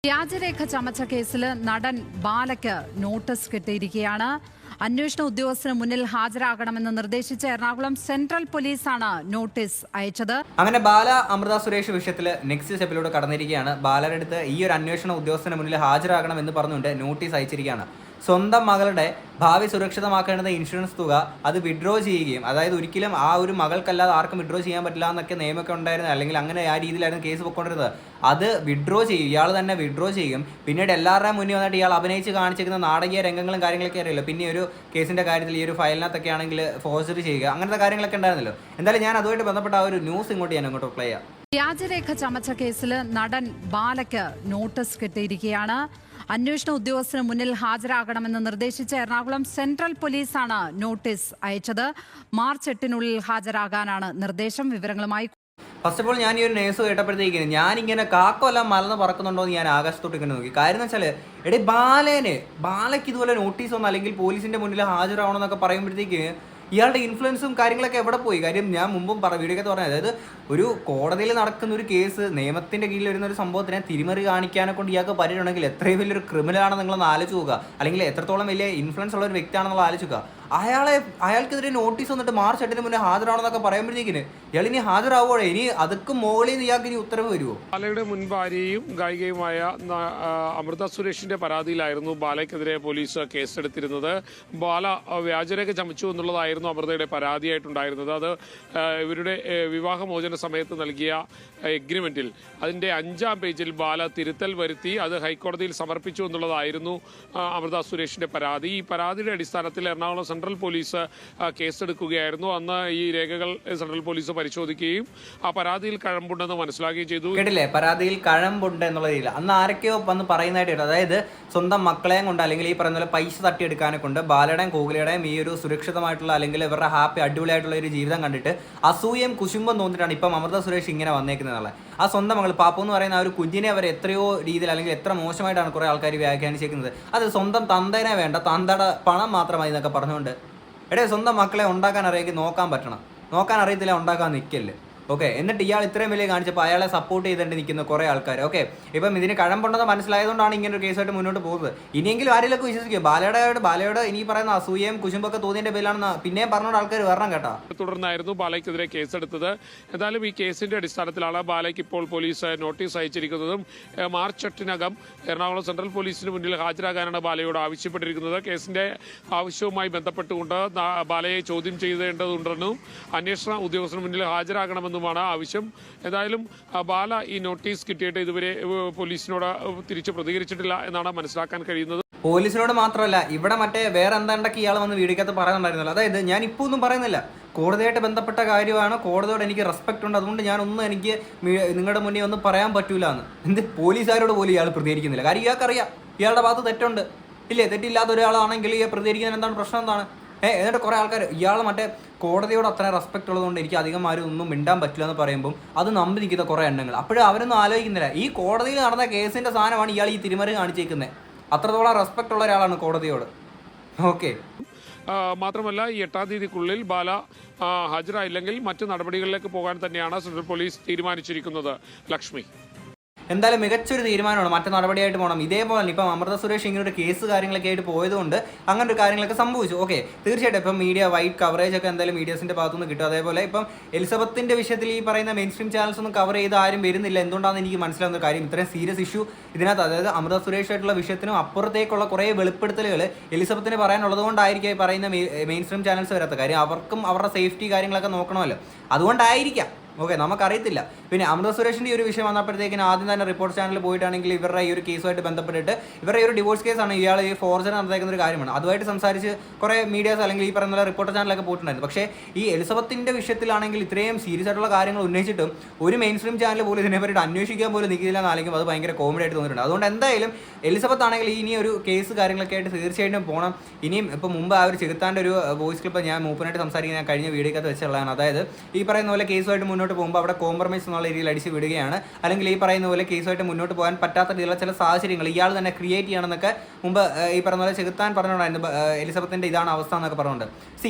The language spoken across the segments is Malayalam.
വ്യാജരേഖ ചമച്ച കേസിൽ നടൻ ബാലയ്ക്ക് നോട്ടീസ് കിട്ടിയിരിക്കുകയാണ്. അന്വേഷണ ഉദ്യോഗസ്ഥന് മുന്നിൽ ഹാജരാകണമെന്ന് നിർദ്ദേശിച്ച എറണാകുളം സെൻട്രൽ പോലീസാണ് നോട്ടീസ് അയച്ചത്. അങ്ങനെ ബാല അമൃത സുരേഷ് വിഷയത്തിൽ നെക്സ്റ്റ് സ്റ്റെപ്പിലൂടെ കടന്നിരിക്കുകയാണ്. ബാലയുടെ അടുത്ത് ഈ ഒരു അന്വേഷണ ഉദ്യോഗസ്ഥന് മുന്നിൽ ഹാജരാകണമെന്ന് പറഞ്ഞുകൊണ്ട് നോട്ടീസ് അയച്ചിരിക്കുകയാണ്. സ്വന്തം മകളുടെ ഭാവി സുരക്ഷിതമാക്കേണ്ട ഇൻഷുറൻസ് തുക അത് വിഡ്രോ ചെയ്യുകയും, അതായത് ഒരിക്കലും ആ ഒരു മകൾക്കല്ലാതെ ആർക്കും വിഡ്രോ ചെയ്യാൻ പറ്റില്ല എന്നൊക്കെ നിയമമൊക്കെ ഉണ്ടായിരുന്നു, അല്ലെങ്കിൽ അങ്ങനെ ആ രീതിയിലായിരുന്നു കേസ് പൊയ്ക്കൊണ്ടിരുന്നത്. അത് വിഡ്രോ ചെയ്യും, ഇയാൾ തന്നെ വിഡ്രോ ചെയ്യും. പിന്നീട് എല്ലാവരുടെയും മുന്നിൽ വന്നിട്ട് ഇയാൾ അഭിനയിച്ച് കാണിച്ചിരിക്കുന്ന നാടകീയ രംഗങ്ങളും കാര്യങ്ങളൊക്കെ അറിയില്ല. പിന്നെ ഒരു കേസിൻ്റെ കാര്യത്തിൽ ഈ ഒരു ഫയലിനകത്തൊക്കെ ആണെങ്കിൽ ഫോഴ്സറി ചെയ്യുക, അങ്ങനത്തെ കാര്യങ്ങളൊക്കെ ഉണ്ടായിരുന്നല്ലോ. എന്തായാലും ഞാൻ അതുമായിട്ട് ബന്ധപ്പെട്ട ആ ഒരു ന്യൂസ് ഇങ്ങോട്ട് ഞാൻ അങ്ങോട്ട് പ്ലേ ചെയ്യാം. വ്യാജരേഖ ചമച്ച കേസിൽ നടൻ ബാലയ്ക്ക് നോട്ടീസ് കിട്ടിയിരിക്കുകയാണ്. അന്വേഷണ ഉദ്യോഗസ്ഥന് മുന്നിൽ ഹാജരാകണമെന്ന് നിർദ്ദേശിച്ച എറണാകുളം സെൻട്രൽ പോലീസാണ് നോട്ടീസ് അയച്ചത്. മാർച്ച് 8 ഹാജരാകാനാണ് നിർദ്ദേശം. വിവരങ്ങളുമായി ഫസ്റ്റ് ഓഫ് ഓൾ ഞാൻ ഈ ഒരു ന്യൂസ് കേട്ടപ്പോഴത്തേക്കും ഞാനിങ്ങനെ കാക്കമെല്ലാം മലന്ന് പറക്കുന്നുണ്ടോ എന്ന് ഞാൻ ആകാശത്തോട്ട് ഇങ്ങനെ നോക്കി. കാര്യം എന്ന് വെച്ചാൽ ബാലയ്ക്ക് ഇതുപോലെ നോട്ടീസ് ഒന്നും അല്ലെങ്കിൽ പോലീസിന്റെ മുന്നിൽ ഹാജരാവണമെന്നൊക്കെ പറയുമ്പോഴത്തേക്ക് ഇയാളുടെ ഇൻഫ്ലുവൻസും കാര്യങ്ങളൊക്കെ എവിടെ പോയി? കാര്യം ഞാൻ മുമ്പും വീഡിയോക്കകത്ത് പറഞ്ഞത്, അതായത് ഒരു കോടതിയിൽ നടക്കുന്ന ഒരു കേസ്, നിയമത്തിന്റെ കീഴിൽ വരുന്ന ഒരു സംഭവത്തിനെ തിരിമറി കാണിക്കാനെ കൊണ്ട് ഇയാൾക്ക് പറ്റിയിട്ടുണ്ടെങ്കിൽ എത്രയും വലിയൊരു ക്രിമിനലാണെന്ന് നിങ്ങളൊന്ന് ആലോചിച്ച് നോക്കുക, അല്ലെങ്കിൽ എത്രത്തോളം വലിയ ഇൻഫ്ലുവൻസ് ഉള്ള ഒരു വ്യക്തിയാണെന്നുള്ള ആലോചിക്കുക. അയാൾക്കെതിരെ നോട്ടീസ് വന്നിട്ട് മാർച്ച് 8 മുന്നേ ഹാജരാവണമെന്നൊക്കെ പറയുമ്പോഴത്തേക്കിന് ഇയാൾ ഇനി ഹാജരാവോ? ഇനി അതൊക്കെ മുകളിൽ നിന്ന് ഇയാൾക്ക് ഇനി ഉത്തരവ് വരുമോ? ബാലയുടെ മുൻ ഭാര്യയും ഗായികയുമായ അമൃത സുരേഷിന്റെ പരാതിയിലായിരുന്നു ബാലയ്ക്കെതിരെ പോലീസ് കേസെടുത്തിരുന്നത്. ബാല വ്യാജരേഖ ചമച്ചു എന്നുള്ളതായിരുന്നു അമൃതയുടെ പരാതിയായിട്ടുണ്ടായിരുന്നത്. അത് ഇവരുടെ വിവാഹമോചന സമയത്ത് നൽകിയ എഗ്രിമെന്റിൽ അതിന്റെ 5-ാം പേജിൽ ബാല തിരുത്തൽ വരുത്തി അത് ഹൈക്കോടതിയിൽ സമർപ്പിച്ചു എന്നുള്ളതായിരുന്നു അമൃത സുരേഷിന്റെ പരാതി. ഈ പരാതിയുടെ അടിസ്ഥാനത്തിൽ എറണാകുളം സെൻട്രൽ പോലീസ് കേസെടുക്കുകയായിരുന്നു. അന്ന് ഈ രേഖകൾ സെൻട്രൽ പോലീസ് പരിശോധിക്കുകയും ആ പരാതിയിൽ കഴമ്പുണ്ടെന്ന് മനസ്സിലാക്കുകയും ചെയ്തു. കേട്ടില്ലേ, പരാതിയിൽ കഴമ്പുണ്ട് എന്നുള്ള രീതിയിൽ അന്ന് ആരൊക്കെയോ വന്ന് പറയുന്നതായിട്ട് കേട്ടോ. അതായത് സ്വന്തം മക്കളെയും കൊണ്ട്, അല്ലെങ്കിൽ ഈ പറയുന്ന പോലെ പൈസ തട്ടിയെടുക്കാനെ കൊണ്ട് ബാലയുടെയും കോഹ്ലിയുടെയും ഈ ഒരു സുരക്ഷിതമായിട്ടുള്ള, അല്ലെങ്കിൽ ഇവരുടെ ഹാപ്പി അടിപൊളിയായിട്ടുള്ള ഒരു ജീവിതം കണ്ടിട്ട് അസൂയം കുശുമ്പം തോന്നിയിട്ടാണ് ഇപ്പം അമൃത സുരേഷ് ഇങ്ങനെ വന്നേക്കുന്നത്. ആ സ്വന്തം മകൾ പാപ്പു എന്ന് പറയുന്ന ആ ഒരു കുഞ്ഞിനെ അവർ എത്രയോ രീതിയിൽ, അല്ലെങ്കിൽ എത്ര മോശമായിട്ടാണ് കുറെ ആൾക്കാർ വ്യാഖ്യാനിച്ചേക്കുന്നത്. അത് സ്വന്തം തന്തേനെ വേണ്ട, തന്തയുടെ പണം മാത്രമായി എന്നൊക്കെ പറഞ്ഞുകൊണ്ട്, സ്വന്തം മക്കളെ ഉണ്ടാക്കാൻ അറിയാമെങ്കിൽ നോക്കാൻ പറ്റണം, നോക്കാൻ അറിയത്തില്ല ഉണ്ടാക്കാൻ നിൽക്കല്ലേ. ഓക്കെ, എന്നിട്ട് ഇയാൾ ഇത്രയും വലിയ കാണിച്ചപ്പോൾ അയാളെ സപ്പോർട്ട് ചെയ്തിട്ട് നിൽക്കുന്ന കുറേ ആൾക്കാർ. ഓക്കെ, ഇപ്പം ഇതിന് കഴമ്പുണ്ടെന്ന് മനസ്സിലായതുകൊണ്ടാണ് ഇങ്ങനെ ഒരു കേസായിട്ട് മുന്നോട്ട് പോകുന്നത്. ഇനിയെങ്കിലും ആരെങ്കിലും വിശ്വസിക്കുക. ബാലയോട് ഇനി പറയുന്ന അസൂയയും കുശുമ്പൊക്കെ തോന്നിയതിന്റെ പേരിലാണെന്ന് പിന്നെയും പറഞ്ഞോണ്ട് ആൾക്കാർ വരണം കേട്ടോ. തുടർന്നായിരുന്നു ബാലയ്ക്കെതിരെ കേസെടുത്തത്. എന്തായാലും ഈ കേസിന്റെ അടിസ്ഥാനത്തിലാണ് ബാലയ്ക്ക് ഇപ്പോൾ പോലീസ് നോട്ടീസ് അയച്ചിരിക്കുന്നതും. മാർച്ച് 8 എറണാകുളം സെൻട്രൽ പോലീസിന് മുന്നിൽ ഹാജരാകാനാണ് ബാലയോട് ആവശ്യപ്പെട്ടിരിക്കുന്നത്. കേസിന്റെ ആവശ്യവുമായി ബന്ധപ്പെട്ടുകൊണ്ട് ബാലയെ ചോദ്യം ചെയ്തേണ്ടതുണ്ടെന്നും അന്വേഷണ ഉദ്യോഗസ്ഥന് മുന്നിൽ ഹാജരാകണമെന്നും ആവശ്യം. ഏതായാലും ബാല ഈ നോട്ടീസ് കിട്ടിയിട്ട് ഇതുവരെ പോലീസിനോട് തിരിച്ച് പ്രതികരിച്ചിട്ടില്ല എന്നാണ് മനസ്സിലാക്കാൻ കഴിയുന്നത്. പോലീസിനോട് മാത്രമല്ല, ഇവിടെ മറ്റേ വേറെ എന്താണ്ടൊക്കെ ഇയാൾ വന്ന് വീടിക്കകത്ത് പറയുന്നുണ്ടായിരുന്നല്ലോ. അതായത് ഞാൻ ഇപ്പോൾ ഒന്നും പറയുന്നില്ല, കോടതിയായിട്ട് ബന്ധപ്പെട്ട കാര്യമാണ്, കോടതിയോട് എനിക്ക് റെസ്പെക്ട് ഉണ്ട്, അതുകൊണ്ട് ഞാനൊന്നും എനിക്ക് നിങ്ങളുടെ മുന്നിൽ ഒന്നും പറയാൻ പറ്റൂല എന്ന്. എന്ത് പോലീസുകാരോട് പോലും ഇയാൾ പ്രതികരിക്കുന്നില്ല. കാര്യം ഇയാൾക്കറിയാം ഇയാളുടെ ഭാഗത്ത് തെറ്റുണ്ട്. ഇല്ലേ, തെറ്റില്ലാത്ത ഒരാളാണെങ്കിൽ ഈ പ്രതികരിക്കാൻ എന്താണ് പ്രശ്നം? എന്താണ്? എന്നിട്ട് കുറേ ആൾക്കാർ ഇയാൾ മറ്റേ കോടതിയോട് അത്ര റെസ്പെക്ട് ഉള്ളതുകൊണ്ട് എനിക്ക് അധികം ആരും ഒന്നും മിണ്ടാൻ പറ്റില്ല എന്ന് പറയുമ്പോൾ അത് നമ്പി നിൽക്കുന്ന കുറേ എണ്ണങ്ങൾ. അപ്പോഴും അവരൊന്നും ആലോചിക്കുന്നില്ല, ഈ കോടതിയിൽ നടന്ന കേസിന്റെ സാധനമാണ് ഇയാൾ ഈ തിരിമറി കാണിച്ചേക്കുന്നത്. അത്രത്തോളം റെസ്പെക്ട് ഉള്ള ഒരാളാണ് കോടതിയോട്. ഓക്കെ, മാത്രമല്ല ഈ 8-ാം തീയതിക്കുള്ളിൽ ബാല ഹാജരായില്ലെങ്കിൽ മറ്റു നടപടികളിലേക്ക് പോകാൻ തന്നെയാണ് സെൻട്രൽ പോലീസ് തീരുമാനിച്ചിരിക്കുന്നത്. ലക്ഷ്മി, എന്തായാലും മികച്ചൊരു തീരുമാനമാണ്, മറ്റു നടപടിയായിട്ട് പോകണം. ഇതേപോലെ ഇപ്പം അമൃത സുരേഷ് ഇങ്ങനെ ഒരു കേസ് കാര്യങ്ങളൊക്കെ ആയിട്ട് പോയതുകൊണ്ട് അങ്ങനെ ഒരു കാര്യങ്ങളൊക്കെ സംഭവിച്ചു. ഓക്കെ, തീർച്ചയായിട്ടും ഇപ്പം മീഡിയ വൈഡ് കവറേജ് ഒക്കെ എന്തായാലും മീഡിയസിന്റെ ഭാഗത്തുനിന്ന് കിട്ടും. അതേപോലെ ഇപ്പം എലിസബത്തിന്റെ വിഷയത്തിൽ ഈ പറയുന്ന മെയിൻ സ്ട്രീം ചാനൽസ് ഒന്നും കവർ ചെയ്ത് ആരും വരുന്നില്ല. എന്തുകൊണ്ടാണെന്ന് എനിക്ക് മനസ്സിലാവുന്ന കാര്യം, ഇത്രയും സീരിയസ് ഇഷ്യൂ ഇതിനകത്ത്, അതായത് അമൃത സുരേഷ് ആയിട്ടുള്ള വിഷയത്തിനും അപ്പുറത്തേക്കുള്ള കുറേ വെളിപ്പെടുത്തലുകൾ എലിസബത്തിന് പറയാനുള്ളത് കൊണ്ടായിരിക്കും ഈ പറയുന്ന മെയിൻ സ്ട്രീം ചാനൽസ് വരാത്ത കാര്യം. അവർക്കും അവരുടെ സേഫ്റ്റി കാര്യങ്ങളൊക്കെ നോക്കണമല്ലോ, അതുകൊണ്ടായിരിക്കാം. ഓക്കെ, നമുക്കറിയത്തില്ല. പിന്നെ അമൃത സുരേഷിൻ്റെ ഈ ഒരു വിഷയം വന്നപ്പോഴത്തേക്കിന് ആദ്യം തന്നെ റിപ്പോർട്ട് ചാനലിൽ പോയിട്ടാണെങ്കിൽ ഇവരുടെ ഈ ഒരു കേസുമായിട്ട് ബന്ധപ്പെട്ടിട്ട്, ഇവരുടെ ഈ ഒരു ഡിവോഴ്സ് കേസാണ്, ഇയാൾ ഈ ഫോർജറി നടത്തേക്കുന്ന ഒരു കാര്യമാണ്. അതുമായിട്ട് സംസാരിച്ച് കുറേ മീഡിയാസ് അല്ലെങ്കിൽ ഈ പറയുന്ന റിപ്പോർട്ടർ ചാനലൊക്കെ പോയിട്ടുണ്ടായിരുന്നു. പക്ഷേ ഈ എലിസബത്തിന്റെ വിഷയത്തിലാണെങ്കിൽ ഇത്രയും സീരിയസ് ആയിട്ടുള്ള കാര്യങ്ങൾ ഉന്നയിച്ചിട്ടും ഒരു മെയിൻ സ്ട്രീം ചാനൽ പോലും ഇതിനെപ്പറ്റി അന്വേഷിക്കാൻ പോലും നിൽക്കില്ല എന്നാലും അത് ഭയങ്കര കോമഡി ആയിട്ട് തോന്നിയിട്ടുണ്ട്. അതുകൊണ്ട് എന്തായാലും എലിസബത്ത് ആണെങ്കിൽ ഇനി ഒരു കേസ് കാര്യങ്ങളൊക്കെ ആയിട്ട് തീർച്ചയായിട്ടും പോകണം. ഇനിയും ഇപ്പം മുമ്പ് ആ ഒരു ചെകുത്താൻ്റെ ഒരു വോയിസ് ക്ലിപ്പ് ഞാൻ മൂപ്പനായിട്ട് സംസാരിക്കാൻ ഞാൻ കഴിഞ്ഞ വീഡിയോക്കകത്ത് വെച്ചുള്ളതാണ്. അതായത് ഈ പറയുന്ന പോലെ കേസുമായിട്ട് മുന്നോട്ട് മുന്നോട്ട് പോകുമ്പോൾ അവിടെ കോംപ്രമൈസ് എന്നുള്ള രീതിയിൽ അടിച്ച് വിടുകയാണ്, അല്ലെങ്കിൽ ഈ പറയുന്ന പോലെ കേസുമായിട്ട് മുന്നോട്ട് പോകാൻ പറ്റാത്ത രീതിയിലുള്ള ചില സാഹചര്യങ്ങൾ ഇയാൾ തന്നെ ക്രിയേറ്റ് ചെയ്യണമെന്നൊക്കെ മുമ്പ് ഈ പറഞ്ഞ പോലെ ചെകുത്താൻ പറഞ്ഞുകൊണ്ടായിരുന്നു എലിസബത്തിൻ്റെ ഇതാണ് അവസ്ഥ എന്നൊക്കെ പറഞ്ഞുകൊണ്ട്.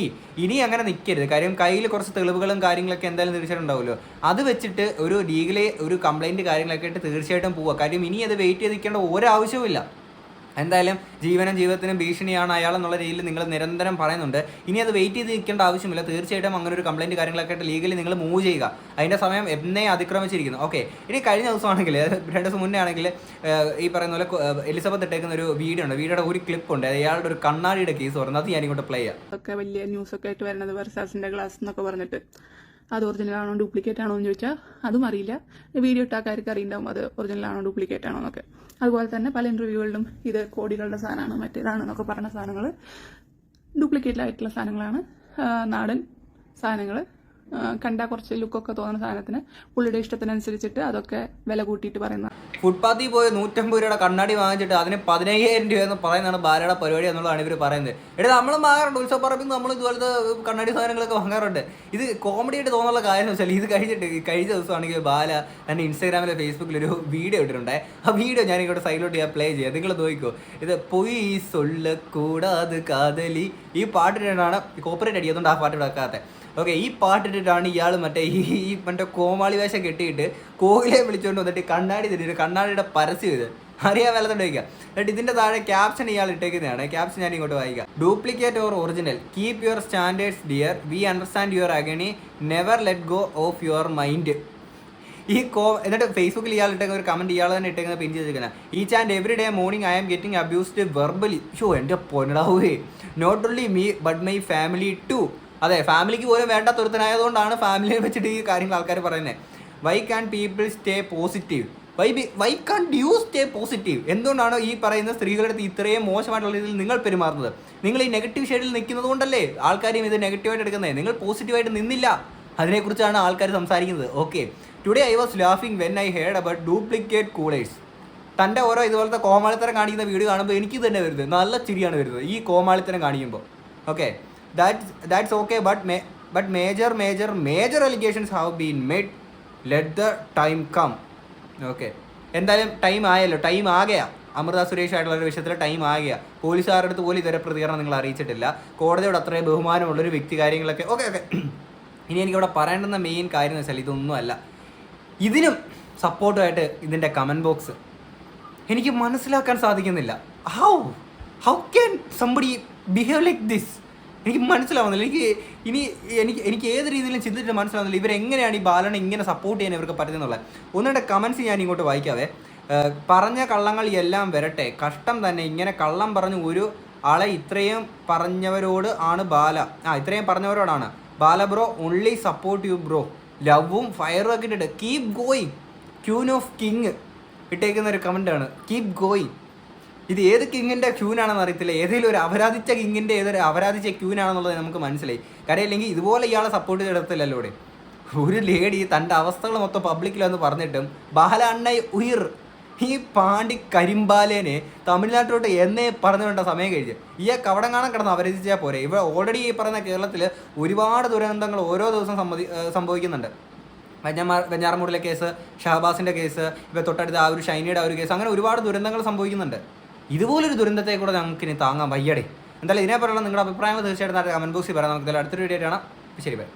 ഇനി അങ്ങനെ നിൽക്കരുത്. കാര്യം കയ്യിൽ കുറച്ച് തെളിവുകളും കാര്യങ്ങളൊക്കെ എന്തായാലും തീർച്ചയായിട്ടുണ്ടാവുമല്ലോ. അത് വെച്ചിട്ട് ഒരു ലീഗലി ഒരു കംപ്ലൈൻറ്റ് കാര്യങ്ങളൊക്കെ ആയിട്ട് തീർച്ചയായിട്ടും പോവുക. കാര്യം ഇനി അത് വെയിറ്റ് ചെയ്ത് നിൽക്കേണ്ട ഒരാവശ്യവുമില്ല. എന്തായാലും ജീവിതത്തിനും ഭീഷണിയാണ് അയാൾ എന്നുള്ള രീതിയിൽ നിങ്ങൾ നിരന്തരം പറയുന്നുണ്ട്. ഇനി അത് വെയിറ്റ് ചെയ്ത് നിൽക്കേണ്ട ആവശ്യമില്ല. തീർച്ചയായിട്ടും അങ്ങനെ ഒരു കംപ്ലൈൻറ്റ് കാര്യങ്ങളൊക്കെ ആയിട്ട് ലീഗലി നിങ്ങൾ മൂവ് ചെയ്യുക. അതിൻ്റെ സമയം എന്നേ അതിക്രമിച്ചിരിക്കുന്നു. ഓക്കെ, ഇനി കഴിഞ്ഞ ദിവസമാണെങ്കിൽ 2 ദിവസം മുന്നേ ആണെങ്കിൽ ഈ പറയുന്ന പോലെ എലിസബത്ത് ഇട്ടേക്കുന്ന ഒരു വീഡിയോ ഉണ്ട്. വീഡിയോയുടെ ഒരു ക്ലിപ്പുണ്ട്. അയാളുടെ ഒരു കണ്ണാടിയുടെ കേസ് പറയുന്നത്. അത് ഞാനിങ്ങോട്ട് പ്ലേ ചെയ്യാം. ഒക്കെ വലിയ ന്യൂസൊക്കെ ആയിട്ട് വരുന്നത് വെർസാസിൻ്റെ ഗ്ലാസ് എന്നൊക്കെ പറഞ്ഞിട്ട് അത് ഒറിജിനൽ ആണോ ഡ്യൂപ്ലിക്കേറ്റ് ആണോ എന്ന് ചോദിച്ചാൽ അതും അറിയില്ല. വീഡിയോ ഇട്ടാക്കാർക്ക് അറിയുണ്ടാവും അത് ഒറിജിനൽ ആണോ ഡ്യൂപ്ലിക്കേറ്റ് ആണോ എന്നൊക്കെ. അതുപോലെ തന്നെ പല ഇൻ്റർവ്യൂകളിലും ഇത് കോടികളുടെ സാധനമാണ് മറ്റേതാണെന്നൊക്കെ പറഞ്ഞ സാധനങ്ങൾ ഡ്യൂപ്ലിക്കേറ്റായിട്ടുള്ള സാധനങ്ങളാണ്. നാടൻ സാധനങ്ങൾ കണ്ടാൽ കുറച്ച് ലുക്കൊക്കെ തോന്നുന്ന സാധനത്തിന് പുള്ളിയുടെ ഇഷ്ടത്തിനനുസരിച്ചിട്ട് അതൊക്കെ വില കൂട്ടിയിട്ട് പറയുന്ന. ഫുട്പാത്തിൽ പോയി 150 രൂപയുടെ കണ്ണാടി വാങ്ങിച്ചിട്ട് അതിന് 15,000 രൂപ എന്ന് പറയുന്നതാണ് ബാലയുടെ പരിപാടി എന്നുള്ളതാണ് ഇവർ പറയുന്നത്. നമ്മൾ വാങ്ങാറുണ്ട്, ഉത്സവപ്പറമ്പിൽ നമ്മൾ ഇതുപോലത്തെ കണ്ണാടി സാധനങ്ങളൊക്കെ വാങ്ങാറുണ്ട്. ഇത് കോമഡി ആയിട്ട് തോന്നുന്ന കാര്യം എന്ന് വെച്ചാൽ ഇത് കഴിഞ്ഞ ദിവസമാണെങ്കിൽ ബാല എൻ്റെ ഇൻസ്റ്റാഗ്രാമിലെ ഫേസ്ബുക്കിലൊരു വീഡിയോ ഇട്ടിട്ടുണ്ട്. ആ വീഡിയോ ഞാൻ ഇങ്ങോട്ട് സൈഡിലോട്ട് ഞാൻ പ്ലേ ചെയ്യാം, നിങ്ങൾ നോക്കിക്കോ. ഇത് പൊയ് സൊല്ല കൂടാതെ കാതലി ഈ പാട്ടിട്ടാണ് കോപ്പറേറ്റ് അടിക്കുന്നതുകൊണ്ട് ആ പാട്ട് വെക്കാത്ത. ഓക്കെ, ഈ പാട്ടിട്ടിട്ടാണ് ഇയാൾ മറ്റേ കോമാളി വേഷം കെട്ടിയിട്ട് കോയിലെ വിളിച്ചുകൊണ്ട് വന്നിട്ട് കണ്ണാടി തരുന്നത്, കണ്ണാടിയുടെ പരസ്യം ഇത് അറിയാൻ വല്ലതുകൊണ്ട് വയ്ക്കുക. എന്നിട്ട് ഇതിൻ്റെ താഴെ ക്യാപ്ഷൻ ഇയാൾ ഇട്ടേക്കുന്നതാണ്. ക്യാപ്ഷൻ ഞാൻ ഇങ്ങോട്ട് വായിക്കാം. Duplicate or original, keep your standards dear, we understand your agony, never let go of your mind. എന്നിട്ട് ഫേസ്ബുക്കിൽ ഇയാൾ ഇട്ടേക്കുന്ന ഒരു കമൻറ്റ് ഇയാൾ തന്നെ ഇട്ടേക്കുന്ന പിൻ ചെയ്തിരിക്കുന്നത്. Each and every day morning I am getting abused verbally. എൻ്റെ പൊന്നടാവേ, not only me but my family too. അതെ, ഫാമിലിക്ക് പോലും വേണ്ടാത്തൊരുത്തനായതുകൊണ്ടാണ് ഫാമിലിയെ വെച്ചിട്ട് ഈ കാര്യങ്ങൾ ആൾക്കാർ പറയുന്നത്. Why can people stay positive, why can you stay positive? എന്തുകൊണ്ടാണ് ഈ പറയുന്ന സ്ത്രീകളുടെ അടുത്ത് ഇത്രയും മോശമായിട്ടുള്ള രീതിയിൽ നിങ്ങൾ പെരുമാറുന്നത്? നിങ്ങൾ ഈ നെഗറ്റീവ് ഷെയ്ഡിൽ നിൽക്കുന്നത് കൊണ്ടല്ലേ ആൾക്കാരും ഇത് നെഗറ്റീവായിട്ട് എടുക്കുന്നത്. നിങ്ങൾ പോസിറ്റീവായിട്ട് നിന്നില്ല, അതിനെക്കുറിച്ചാണ് ആൾക്കാർ സംസാരിക്കുന്നത്. Okay, today I was laughing when I heard about duplicate coolers. തൻ്റെ ഓരോ ഇതുപോലത്തെ കോമാളിത്തരം കാണിക്കുന്ന വീഡിയോ കാണുമ്പോൾ എനിക്ക് തന്നെ വരുന്നത് നല്ല ചിരിയാണ് വരുന്നത് ഈ കോമാളിത്തരം കാണിക്കുമ്പോൾ. Okay, that's okay, but major allegations have been made. Let the time come. Okay, എന്തായാലും ടൈം ആയല്ലോ, ടൈം ആകെയാ. അമൃത സുരേഷ് ആയിട്ടുള്ള ഒരു വിഷയത്തിൽ ടൈം ആകെയാ. പോലീസുകാരുടെ അടുത്ത് പോലും ഇതുവരെ പ്രതികരണം നിങ്ങൾ അറിയിച്ചിട്ടില്ല. കോടതിയോട് അത്രയും ബഹുമാനമുള്ളൊരു വ്യക്തി കാര്യങ്ങളൊക്കെ. ഓക്കെ, ഇനി എനിക്കിവിടെ പറയേണ്ടുന്ന മെയിൻ കാര്യം എന്ന് വെച്ചാൽ ഇതൊന്നുമല്ല. ഇതിനും സപ്പോർട്ടുമായിട്ട് ഇതിൻ്റെ കമൻറ്റ് ബോക്സ് എനിക്ക് മനസ്സിലാക്കാൻ സാധിക്കുന്നില്ല. How can somebody behave like this? എനിക്ക് മനസ്സിലാവുന്നില്ല. എനിക്ക് ഏത് രീതിയിലും ചിന്തിച്ചിട്ട് മനസ്സിലാവുന്നില്ല ഇവരെങ്ങനെയാണ് ഈ ബാലനെ ഇങ്ങനെ സപ്പോർട്ട് ചെയ്യാൻ ഇവർക്ക് പറ്റുന്നുള്ളത്. ഒന്നുകൂടെ കമൻസ് ഞാൻ ഇങ്ങോട്ട് വായിക്കാവേ. പറഞ്ഞ കള്ളങ്ങൾ എല്ലാം വരട്ടെ, കഷ്ടം തന്നെ. ഇങ്ങനെ കള്ളം പറഞ്ഞു ഒരു ആളെ ഇത്രയും പറഞ്ഞവരോട് ആണ് ഇത്രയും പറഞ്ഞവരോടാണ് Bala bro. Only support you bro. ലവും ഫയറും ഒക്കെ ഇട്ടിട്ട് keep going. Queen of king ഇട്ടേക്കുന്ന ഒരു കമൻറ്റാണ്, കീപ് ഗോയിങ്. ഇത് ഏത് കിങ്ങിൻ്റെ ക്യൂനാണെന്ന് അറിയത്തില്ല. ഏതെങ്കിലും ഒരു അപരാധിച്ച കിങ്ങിൻ്റെ ഏതൊരു അപരാധിച്ച ക്യൂനാണെന്നുള്ളത് നമുക്ക് മനസ്സിലായി. കാര്യം അല്ലെങ്കിൽ ഇതുപോലെ ഇയാളെ സപ്പോർട്ട് ചെയ്തിടത്തില്ലല്ലോ ഇവിടെ. ഒരു ലേഡി തൻ്റെ അവസ്ഥകൾ മൊത്തം പബ്ലിക്കിലെന്ന് പറഞ്ഞിട്ടും ബാല അണ്ണ ഉയർ ഈ പാണ്ടി കരിമ്പാലേനെ തമിഴ്നാട്ടിലോട്ട് എന്നേ പറഞ്ഞു വേണ്ട സമയം കഴിച്ച് ഈ കവടം കാണാൻ കിടന്ന് അപരാധിച്ചാൽ പോരെ. ഇവിടെ ഓൾറെഡി ഈ പറയുന്ന കേരളത്തിൽ ഒരുപാട് ദുരന്തങ്ങൾ ഓരോ ദിവസം സംഭവിക്കുന്നുണ്ട്. വെഞ്ഞാറമൂടിലെ കേസ്, ഷഹബാസിൻ്റെ കേസ്, ഇപ്പോൾ തൊട്ടടുത്ത ആ ഒരു ഷൈനിയുടെ ആ ഒരു കേസ്, അങ്ങനെ ഒരുപാട് ദുരന്തങ്ങൾ സംഭവിക്കുന്നുണ്ട്. ഇതുപോലൊരു ദുരന്തത്തെ കൂടെ നമുക്കിനി താങ്ങാൻ വയ്യടേ. എന്തായാലും ഇതിനെപ്പറ്റിയുള്ള നിങ്ങളുടെ അഭിപ്രായങ്ങൾ തീർച്ചയായിട്ടും കമൻറ്റ് ബോക്സിൽ പറയാം. നമുക്ക് അടുത്തൊരു വീഡിയോ ആണ്. ശരി, ബൈ.